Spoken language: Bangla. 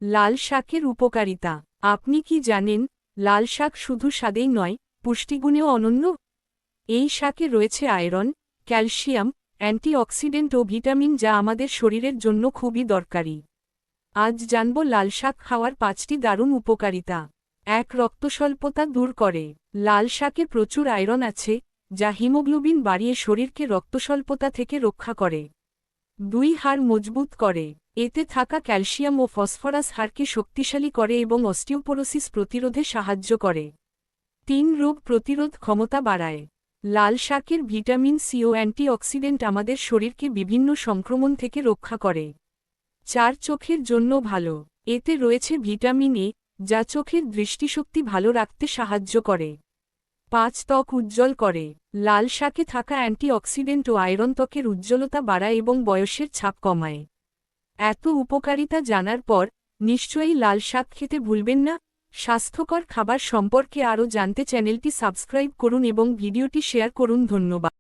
লাল শাকের উপকারিতা। আপনি কি জানেন, লাল শাক শুধু স্বাদেই নয়, পুষ্টিগুণেও অনন্য? এই শাকে রয়েছে আয়রন, ক্যালসিয়াম, অ্যান্টিঅক্সিডেন্ট ও ভিটামিন যা আমাদের শরীরের জন্য খুবই দরকারি। আজ জানব লাল শাক খাওয়ার 5টি দারুণ উপকারিতা। 1. রক্তস্বল্পতা দূর করে। লাল শাকে প্রচুর আয়রন আছে, যা হিমোগ্লোবিন বাড়িয়ে শরীরকে রক্তস্বল্পতা থেকে রক্ষা করে। 2. হাড় মজবুত করে। এতে থাকা ক্যালসিয়াম ও ফসফরাস হাড়কে শক্তিশালী করে এবং অস্টিওপোরোসিস প্রতিরোধে সাহায্য করে। 3. রোগ প্রতিরোধ ক্ষমতা বাড়ায়। লাল শাকের ভিটামিন সি ও অ্যান্টিঅক্সিডেন্ট আমাদের শরীরকে বিভিন্ন সংক্রমণ থেকে রক্ষা করে। 4. চোখের জন্য ভালো। এতে রয়েছে ভিটামিন এ, যা চোখের দৃষ্টিশক্তি ভালো রাখতে সাহায্য করে। 5. ত্বক উজ্জ্বল করে। লাল শাকে থাকা অ্যান্টিঅক্সিডেন্ট ও আয়রন ত্বকের উজ্জ্বলতা বাড়ায় এবং বয়সের ছাপ কমায়। এত উপকারিতা জানার পর নিশ্চয়ই লাল শাক খেতে ভুলবেন না। স্বাস্থ্যকর খাবার সম্পর্কে আরও জানতে চ্যানেলটি সাবস্ক্রাইব করুন এবং ভিডিওটি শেয়ার করুন। ধন্যবাদ।